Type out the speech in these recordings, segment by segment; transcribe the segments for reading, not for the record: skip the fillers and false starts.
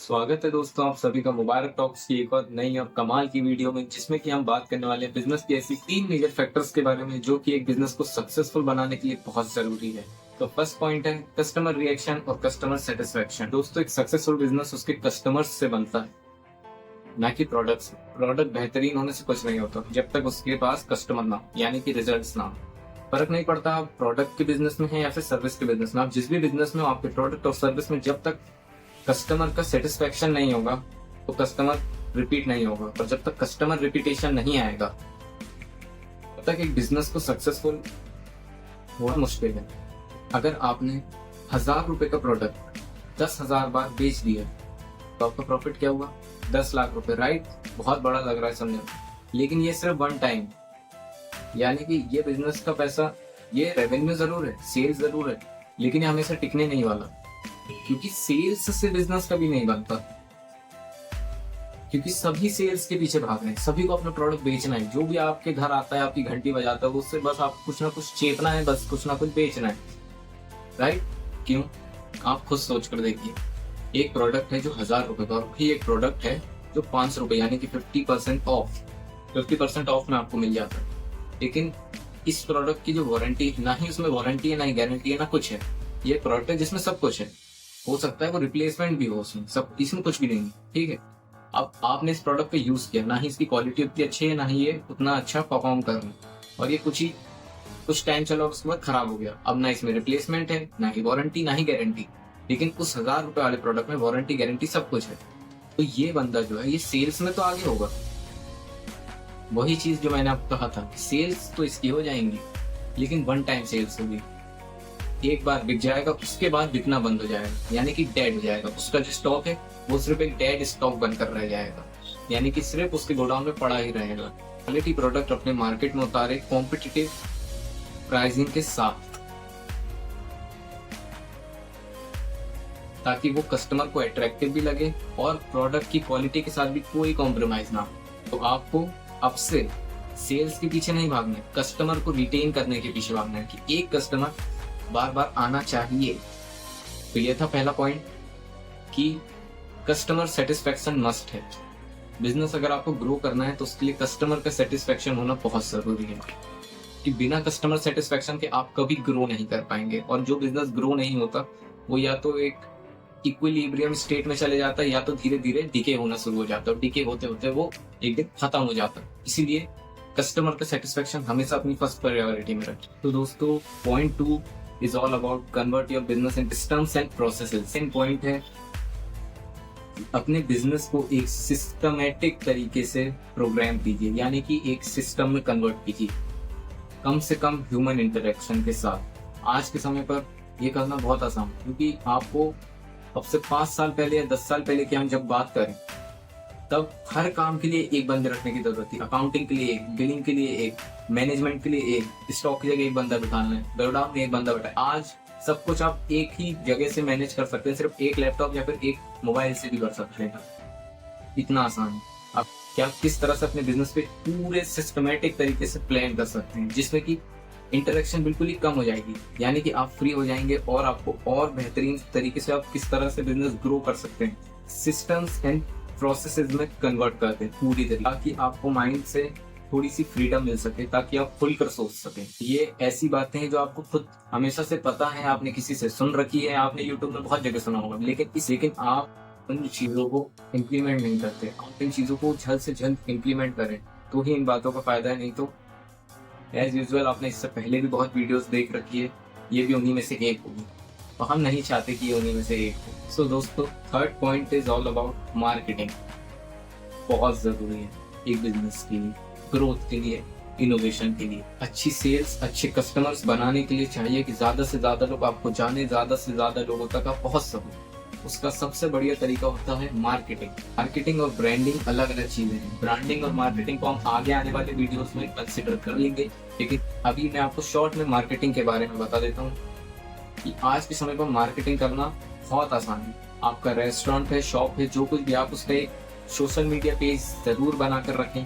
स्वागत है दोस्तों आप सभी का मुबारक टॉक्स की एक और नई और कमाल की वीडियो में, जिसमें कि हम बात करने वाले हैं बिजनेस की ऐसी 3 मेजर फैक्टर्स के बारे में जो कि एक बिजनेस को सक्सेसफुल बनाने के लिए बहुत जरूरी है। तो फर्स्ट पॉइंट है कस्टमर रिएक्शन और कस्टमर सेटिस्फेक्शन। दोस्तों एक सक्सेसफुल बिजनेस उसके कस्टमर्स से बनता है, ना कि प्रोडक्ट्स। प्रोडक्ट बेहतरीन होने से कुछ नहीं होता जब तक उसके पास कस्टमर ना हो, यानी कि रिजल्ट्स ना हो। फर्क नहीं पड़ता आप प्रोडक्ट के बिजनेस में हैं या फिर सर्विस के बिजनेस में। आप जिस भी बिजनेस में हो, आपके प्रोडक्ट और सर्विस में जब तक कस्टमर का सेटिस्फेक्शन नहीं होगा तो कस्टमर रिपीट नहीं होगा, और जब तक कस्टमर रिपीटेशन नहीं आएगा तब तक एक बिजनेस को सक्सेसफुल होना मुश्किल है। अगर आपने 1000 रुपए का प्रोडक्ट 10,000 बार बेच दिया तो आपका प्रॉफिट क्या हुआ? 10 लाख रुपए। राइट, बहुत बड़ा लग रहा है समझने में, लेकिन ये सिर्फ वन टाइम, यानी कि ये बिजनेस का पैसा, ये रेवेन्यू जरूर है, सेल्स जरूर है, लेकिन ये हमेशा टिकने नहीं वाला, क्योंकि सेल्स से बिजनेस कभी नहीं बनता। क्योंकि सभी सेल्स के पीछे भाग रहे हैं, सभी को अपना प्रोडक्ट बेचना है। जो भी आपके घर आता है, आपकी घंटी बजाता है, उससे बस आप कुछ ना कुछ चेपना है, बस कुछ ना कुछ बेचना है। राइट? क्यों? आप खुद सोच कर देखिए, एक प्रोडक्ट है जो 1000 रुपए का, और भी एक प्रोडक्ट है जो 500 रुपए, यानी कि 50% ऑफ, 50% ऑफ में आपको मिल जाता है। लेकिन इस प्रोडक्ट की जो वारंटी, ना ही उसमें वारंटी है, ना ही गारंटी है, ना कुछ है। ये प्रोडक्ट है जिसमें सब कुछ है। हो सकता है वो रिप्लेसमेंट भी हो, उसमें सब, इसमें कुछ भी नहीं है। ठीक है, अब आपने इस प्रोडक्ट पे यूज किया, ना ही इसकी क्वालिटी उतनी अच्छी है, ना ही ये उतना अच्छा परफॉर्म कर रहा है, और ये कुछ टाइम चला उसके बाद खराब हो गया। अब ना इसमें रिप्लेसमेंट है, ना ही वारंटी, ना ही गारंटी। लेकिन उस 1000 रुपए वाले प्रोडक्ट में वारंटी, गारंटी सब कुछ है। तो ये बंदा जो है, ये सेल्स में तो आगे होगा। वही चीज जो मैंने आपको कहा था, सेल्स तो इसकी हो जाएंगी, लेकिन वन टाइम सेल्स होगी। एक बार बिक जाएगा, उसके बाद बिकना बंद हो जाएगा, यानी कि डेड हो जाएगा। उसका जो स्टॉक है वो सिर्फ एक डेड स्टॉक बनकर रह जाएगा, यानी कि सिर्फ उसके गोडाउन में पड़ा ही रहेगा। क्वालिटी प्रोडक्ट अपने मार्केट में उतारे कॉम्पिटिटिव प्राइसिंग के साथ, ताकि वो कस्टमर को अट्रैक्टिव भी लगे और प्रोडक्ट की क्वालिटी के साथ भी कोई कॉम्प्रोमाइज ना हो। तो आपको अब से सेल्स के पीछे नहीं भागना है, कस्टमर को रिटेन करने के पीछे भागना है कि एक कस्टमर बार बार आना चाहिए। तो ये था पहला पॉइंट कि कस्टमर सेटिस्फेक्शन मस्ट है। बिजनेस अगर आपको ग्रो करना है तो उसके लिए कस्टमर का सेटिस्फेक्शन होना बहुत जरूरी है, कि बिना कस्टमर सेटिस्फेक्शन के आप कभी ग्रो नहीं कर पाएंगे। और जो बिजनेस ग्रो नहीं होता वो या तो एक इक्विलिब्रियम स्टेट में चले जाता है, या तो धीरे धीरे डिके होना शुरू हो जाता है, और डिके होते होते वो एक दिन खत्म हो जाता है। इसीलिए कस्टमर का सेटिस्फेक्शन हमेशा अपनी फर्स्ट प्रायोरिटी में रखें। तो दोस्तों point 2 is all about convert your business into systems and processes. Second point है अपने बिजनेस को एक सिस्टमेटिक तरीके से प्रोग्राम कीजिए, यानी कि एक सिस्टम में कन्वर्ट कीजिए, कम से कम ह्यूमन इंटरेक्शन के साथ। आज के समय पर यह करना बहुत आसान है, क्योंकि आपको अब से 5 साल पहले या 10 साल पहले की हम जब बात करें, तब हर काम के लिए एक बंदे रखने की जरूरत थी। अकाउंटिंग के लिए एक, बिलिंग के लिए एक, मैनेजमेंट के लिए एक, स्टॉक की जगह एक बंदा बिठाना है, गोडाउन में एक बंदा बैठा है। आज सब कुछ आप एक ही जगह से मैनेज कर सकते हैं, सिर्फ एक लैपटॉप या फिर एक मोबाइल से भी कर सकते हैं। इतना आसान है। आप क्या किस तरह से अपने बिजनेस पे पूरे सिस्टमेटिक तरीके से प्लान कर सकते हैं, जिसमें कि इंटरेक्शन बिल्कुल ही कम हो जाएगी, यानी कि आप फ्री हो जाएंगे और आपको और बेहतरीन तरीके से आप किस तरह से बिजनेस ग्रो कर सकते हैं, सिस्टम्स एंड प्रोसेसेस में कन्वर्ट करते हैं पूरी तरीके, ताकि आपको माइंड से थोड़ी सी फ्रीडम मिल सके, ताकि आप खुलकर सोच सकें। ये ऐसी बातें हैं जो आपको खुद हमेशा से पता है, आपने किसी से सुन रखी है, आपने यूट्यूब में बहुत जगह सुना होगा, लेकिन आप उन चीजों को इम्प्लीमेंट नहीं करते। आप इन चीजों को जल्द से जल्द इम्प्लीमेंट करें तो ही इन बातों का फायदा है, नहीं तो एज यूजुअल आपने इससे पहले भी बहुत वीडियोस देख रखी है, ये भी उन्हीं में से एक होगी, तो हम नहीं चाहते कि ये उन्हीं में से एक हो। सो दोस्तों third point is all about marketing. बहुत जरूरी है एक बिजनेस के लिए, ग्रोथ के लिए, इनोवेशन के लिए। अच्छी सेल्स, अच्छे कस्टमर्स बनाने के लिए चाहिए कि ज्यादा से ज्यादा लोग आपको जाने, ज्यादा से ज्यादा लोगों तक आप पहुंच सको। उसका सबसे बढ़िया तरीका होता है मार्केटिंग। मार्केटिंग और ब्रांडिंग अलग अलग चीजें हैं। ब्रांडिंग और मार्केटिंग को हम आगे आने वाले वीडियोस में कंसिडर कर लेंगे, लेकिन अभी मैं आपको शॉर्ट में मार्केटिंग के बारे में बता देता हूँ कि आज के समय पर मार्केटिंग करना बहुत आसान है। आपका रेस्टोरेंट है, शॉप है, जो कुछ भी, आप उस पर एक सोशल मीडिया पेज जरूर बनाकर रखें,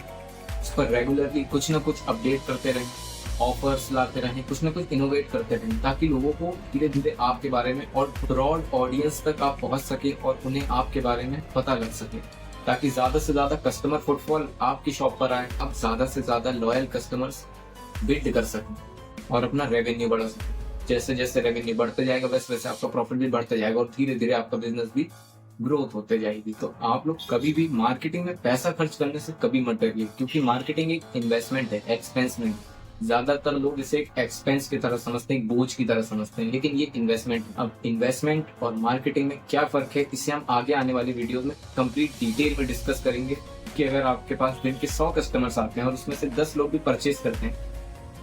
उस पर रेगुलरली कुछ ना कुछ अपडेट करते रहें, ऑफर्स लाते रहें, कुछ ना कुछ इनोवेट करते रहें, ताकि लोगों को धीरे धीरे आपके बारे में और ब्रॉड ऑडियंस तक आप पहुंच सके और उन्हें आपके बारे में पता लग सके, ताकि ज्यादा से ज्यादा कस्टमर फुटफॉल आपकी शॉप पर आए, आप ज्यादा से ज्यादा लॉयल कस्टमर्स बिल्ड कर सकें और अपना रेवेन्यू बढ़ा सकें। जैसे जैसे रेवेन्यू बढ़ते जाएगा वैसे वैसे आपका प्रॉफिट भी बढ़ता जाएगा और धीरे धीरे आपका बिजनेस भी ग्रोथ होते जाएगी। तो आप लोग कभी भी मार्केटिंग में पैसा खर्च करने से कभी मत डरिए, क्योंकि मार्केटिंग एक इन्वेस्टमेंट है, एक्सपेंस नहीं। ज्यादातर लोग इसे एक एक्सपेंस की तरह समझते हैं, एक बोझ की तरह समझते हैं, लेकिन ये इन्वेस्टमेंट है। अब इन्वेस्टमेंट और मार्केटिंग में क्या फर्क है, इसे हम आगे आने वाली वीडियो में कंप्लीट डिटेल में डिस्कस करेंगे। कि अगर आपके पास दिन के 100 कस्टमर्स आते हैं और उसमें से 10 लोग भी परचेज करते हैं,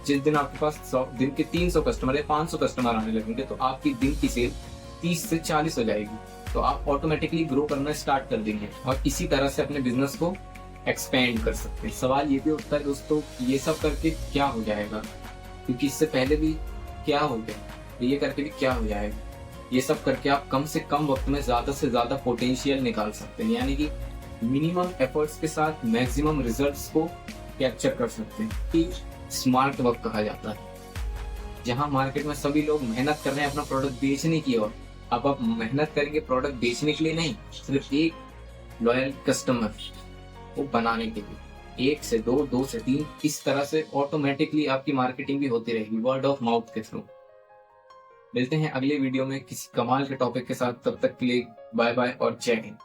जिस दिन आपके पास 100 दिन के 300 कस्टमर या 500 कस्टमर आने लगेंगे, तो आपकी दिन की सेल 30 से 40 हो जाएगी। तो आप ऑटोमेटिकली ग्रो करना स्टार्ट कर देंगे और इसी तरह से अपने बिजनेस को एक्सपेंड कर सकते हैं। सवाल ये भी उठता है दोस्तों, ये सब करके क्या हो जाएगा, क्योंकि इससे पहले भी क्या हो गया, ये करके भी क्या हो जाएगा। ये सब करके आप कम से कम वक्त में ज्यादा से ज्यादा पोटेंशियल निकाल सकते हैं, यानी कि मिनिमम एफर्ट्स के साथ मैक्सिमम रिजल्ट्स को कैप्चर कर सकते हैं। कि स्मार्ट वर्क कहा जाता है, जहां मार्केट में सभी लोग मेहनत कर रहे हैं अपना प्रोडक्ट बेचने की ओर, अब आप मेहनत करेंगे प्रोडक्ट बेचने के लिए नहीं, सिर्फ एक लॉयल कस्टमर को बनाने के लिए। 1 से 2, 2 से 3, इस तरह से ऑटोमेटिकली आपकी मार्केटिंग भी होती रहेगी वर्ड ऑफ माउथ के थ्रू। मिलते हैं अगले वीडियो में किसी कमाल के टॉपिक के साथ, तब तक के लिए बाय बाय और जय हिंद।